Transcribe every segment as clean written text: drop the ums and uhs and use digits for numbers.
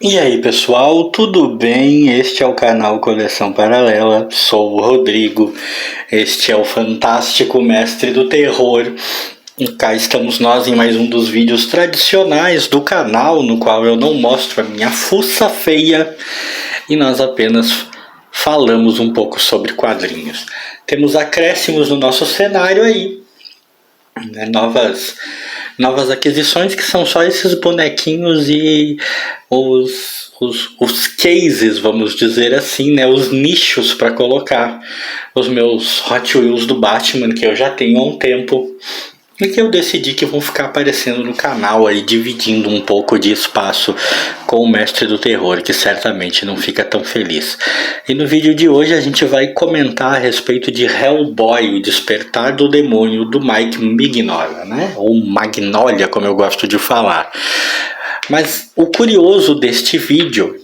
E aí pessoal, tudo bem? Este é o canal Coleção Paralela, sou o Rodrigo, este é o fantástico mestre do terror. E cá estamos nós em mais um dos vídeos tradicionais do canal, no qual eu não mostro a minha fuça feia e nós apenas falamos um pouco sobre quadrinhos. Temos acréscimos no nosso cenário aí, né? Novas aquisições que são só esses bonequinhos e os cases, vamos dizer assim, né? Os nichos para colocar os meus Hot Wheels do Batman que eu já tenho há um tempo e que eu decidi que vão ficar aparecendo no canal aí, dividindo um pouco de espaço com o mestre do terror, que certamente não fica tão feliz. E no vídeo de hoje a gente vai comentar a respeito de Hellboy, o Despertar do Demônio, do Mike Mignola, né? Ou Magnolia, como eu gosto de falar. Mas o curioso deste vídeo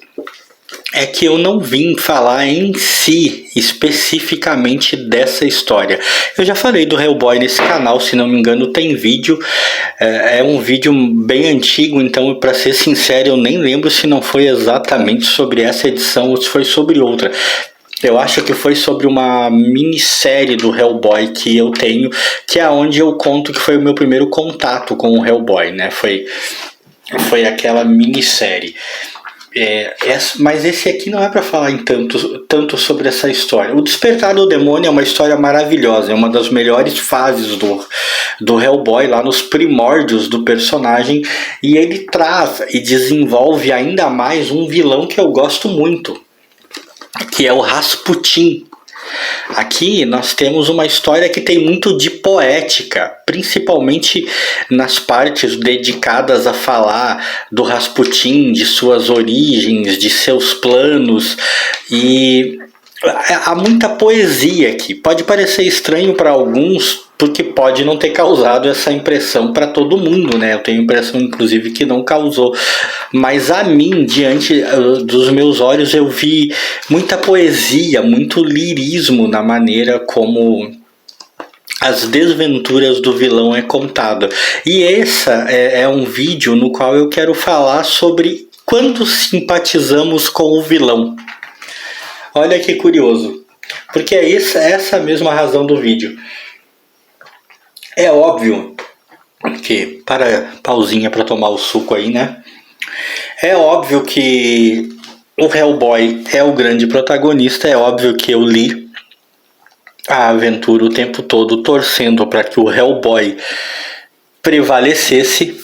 é que eu não vim falar em si, especificamente dessa história. Eu já falei do Hellboy nesse canal, se não me engano tem vídeo. É um vídeo bem antigo, então para ser sincero eu nem lembro se não foi exatamente sobre essa edição ou se foi sobre outra. Eu acho que foi sobre uma minissérie do Hellboy que eu tenho, que é onde eu conto que foi o meu primeiro contato com o Hellboy, né? Foi aquela minissérie. Mas esse aqui não é para falar em tanto sobre essa história. O Despertar do Demônio é uma história maravilhosa, é uma das melhores fases do Hellboy, lá nos primórdios do personagem, e ele traz e desenvolve ainda mais um vilão que eu gosto muito, que é o Rasputin. Aqui nós temos uma história que tem muito de poética, principalmente nas partes dedicadas a falar do Rasputin, de suas origens, de seus planos, e há muita poesia aqui. Pode parecer estranho para alguns, porque pode não ter causado essa impressão para todo mundo, né? Eu tenho a impressão, inclusive, que não causou. Mas a mim, diante dos meus olhos, eu vi muita poesia, muito lirismo na maneira como as desventuras do vilão é contada. E esse é um vídeo no qual eu quero falar sobre quando simpatizamos com o vilão. Olha que curioso, porque é essa mesma razão do vídeo. É óbvio que, pausinha para tomar o suco aí, né? É óbvio que o Hellboy é o grande protagonista, é óbvio que eu li a aventura o tempo todo torcendo para que o Hellboy prevalecesse.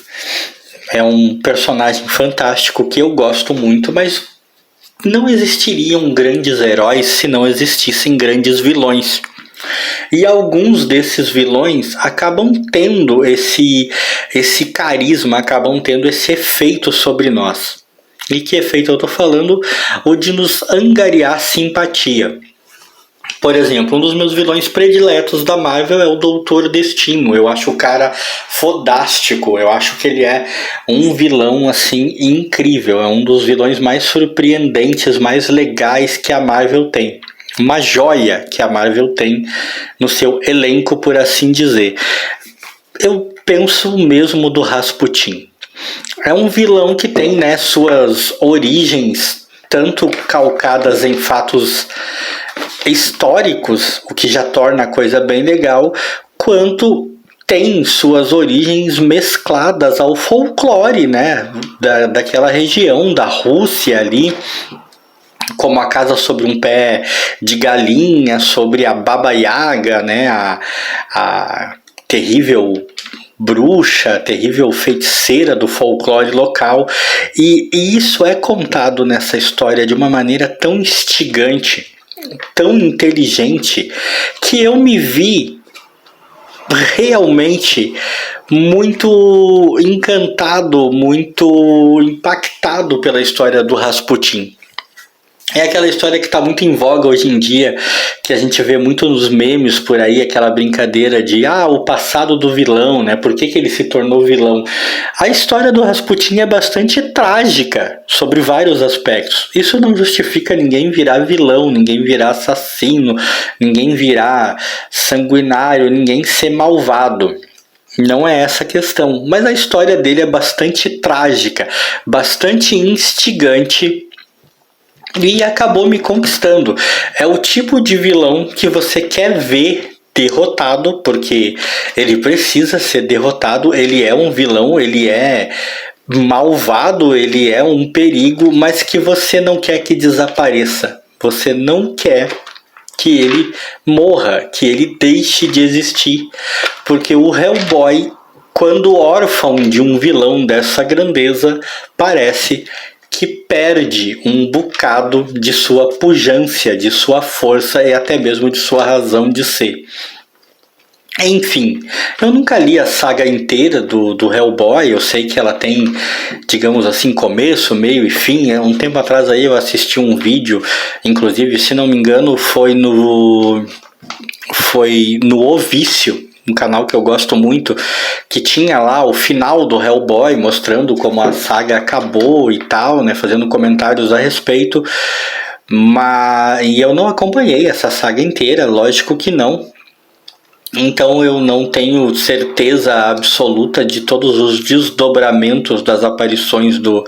É um personagem fantástico que eu gosto muito, mas não existiriam grandes heróis se não existissem grandes vilões. E alguns desses vilões acabam tendo esse carisma, acabam tendo esse efeito sobre nós. E que efeito eu estou falando? O de nos angariar simpatia. Por exemplo, um dos meus vilões prediletos da Marvel é o Doutor Destino. Eu acho o cara fodástico. Eu acho que ele é um vilão assim incrível. É um dos vilões mais surpreendentes, mais legais que a Marvel tem. Uma joia que a Marvel tem no seu elenco, por assim dizer. Eu penso mesmo do Rasputin. É um vilão que tem, né, suas origens tanto calcadas em fatos históricos, o que já torna a coisa bem legal, quanto tem suas origens mescladas ao folclore, né, daquela região da Rússia ali, como a Casa sobre um Pé de Galinha, sobre a Baba Yaga, né, a terrível bruxa, terrível feiticeira do folclore local, e isso é contado nessa história de uma maneira tão instigante, tão inteligente, que eu me vi realmente muito encantado, muito impactado pela história do Rasputin. É aquela história que está muito em voga hoje em dia, que a gente vê muito nos memes por aí, aquela brincadeira de o passado do vilão, né? Por que ele se tornou vilão? A história do Rasputin é bastante trágica sobre vários aspectos. Isso não justifica ninguém virar vilão, ninguém virar assassino, ninguém virar sanguinário, ninguém ser malvado. Não é essa a questão, mas a história dele é bastante trágica, bastante instigante e acabou me conquistando. É o tipo de vilão que você quer ver derrotado, porque ele precisa ser derrotado, ele é um vilão, ele é malvado, ele é um perigo, mas que você não quer que desapareça. Você não quer que ele morra, que ele deixe de existir, porque o Hellboy, quando órfão de um vilão dessa grandeza, parece que perde um bocado de sua pujança, de sua força e até mesmo de sua razão de ser. Enfim, eu nunca li a saga inteira do Hellboy, eu sei que ela tem, digamos assim, começo, meio e fim. Um tempo atrás aí eu assisti um vídeo, inclusive, se não me engano, foi no O Vício, um canal que eu gosto muito, que tinha lá o final do Hellboy, mostrando como a saga acabou e tal, né, fazendo comentários a respeito, e eu não acompanhei essa saga inteira, lógico que não. Então eu não tenho certeza absoluta de todos os desdobramentos das aparições do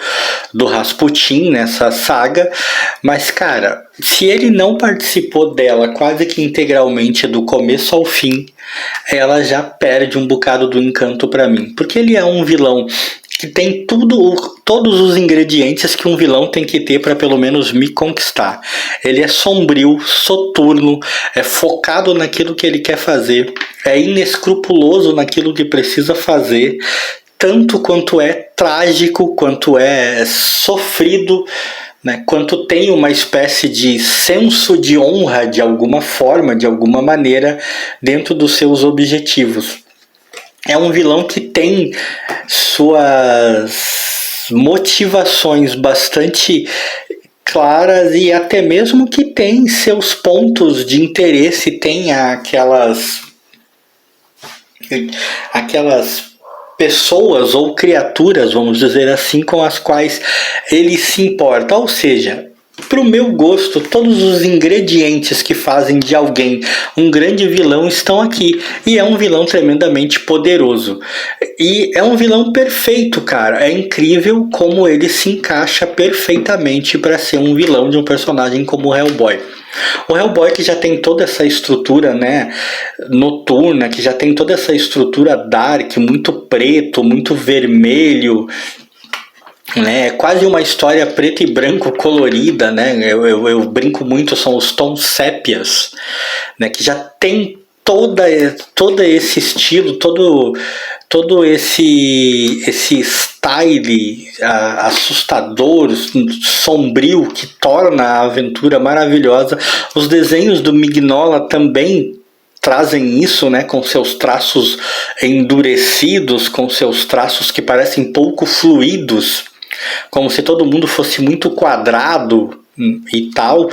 Rasputin nessa saga, mas cara, se ele não participou dela quase que integralmente do começo ao fim, ela já perde um bocado do encanto para mim, porque ele é um vilão que tem todos os ingredientes que um vilão tem que ter para pelo menos me conquistar. Ele é sombrio, soturno, é focado naquilo que ele quer fazer, é inescrupuloso naquilo que precisa fazer, tanto quanto é trágico, quanto é sofrido, né, quanto tem uma espécie de senso de honra de alguma forma, de alguma maneira, dentro dos seus objetivos. É um vilão que tem suas motivações bastante claras e até mesmo que tem seus pontos de interesse, tem aquelas pessoas ou criaturas, vamos dizer assim, com as quais ele se importa. Ou seja, pro meu gosto, todos os ingredientes que fazem de alguém um grande vilão estão aqui. E é um vilão tremendamente poderoso. E é um vilão perfeito, cara. É incrível como ele se encaixa perfeitamente para ser um vilão de um personagem como o Hellboy. O Hellboy, que já tem toda essa estrutura, né, noturna, que já tem toda essa estrutura dark, muito preto, muito vermelho, né, quase uma história preto e branco colorida, né, eu brinco muito, são os tons sépias, né, que já tem todo esse estilo, todo esse style assustador, sombrio, que torna a aventura maravilhosa. Os desenhos do Mignola também trazem isso, né, com seus traços endurecidos, com seus traços que parecem pouco fluidos, como se todo mundo fosse muito quadrado e tal.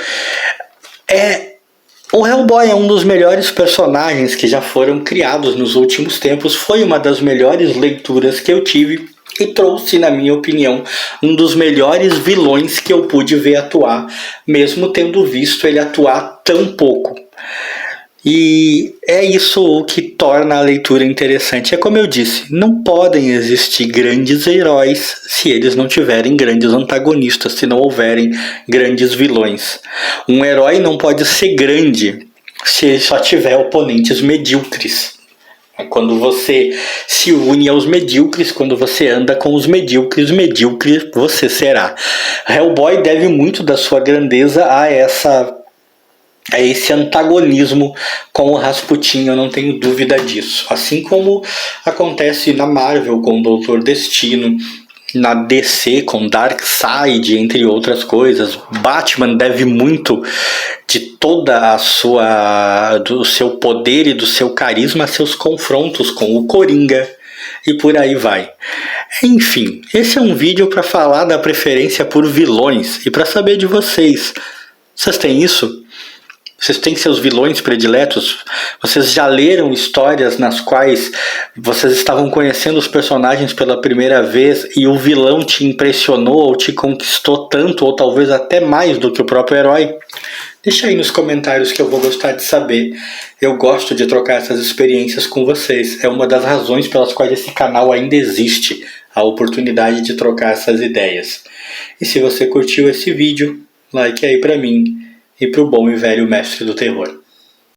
O Hellboy é um dos melhores personagens que já foram criados nos últimos tempos, foi uma das melhores leituras que eu tive e trouxe, na minha opinião, um dos melhores vilões que eu pude ver atuar, mesmo tendo visto ele atuar tão pouco. E é isso o que torna a leitura interessante. É como eu disse, não podem existir grandes heróis se eles não tiverem grandes antagonistas, se não houverem grandes vilões. Um herói não pode ser grande se ele só tiver oponentes medíocres. Quando você se une aos medíocres, quando você anda com os medíocre você será. Hellboy deve muito da sua grandeza a esse antagonismo com o Rasputin, eu não tenho dúvida disso. Assim como acontece na Marvel com o Doutor Destino, na DC com Darkseid, entre outras coisas. Batman deve muito de toda do seu poder e do seu carisma a seus confrontos com o Coringa e por aí vai. Enfim, esse é um vídeo para falar da preferência por vilões e para saber de vocês. Vocês têm isso? Vocês têm seus vilões prediletos? Vocês já leram histórias nas quais vocês estavam conhecendo os personagens pela primeira vez e o vilão te impressionou ou te conquistou tanto, ou talvez até mais do que o próprio herói? Deixa aí nos comentários que eu vou gostar de saber. Eu gosto de trocar essas experiências com vocês. É uma das razões pelas quais esse canal ainda existe, a oportunidade de trocar essas ideias. E se você curtiu esse vídeo, like aí pra mim e pro bom e velho mestre do terror.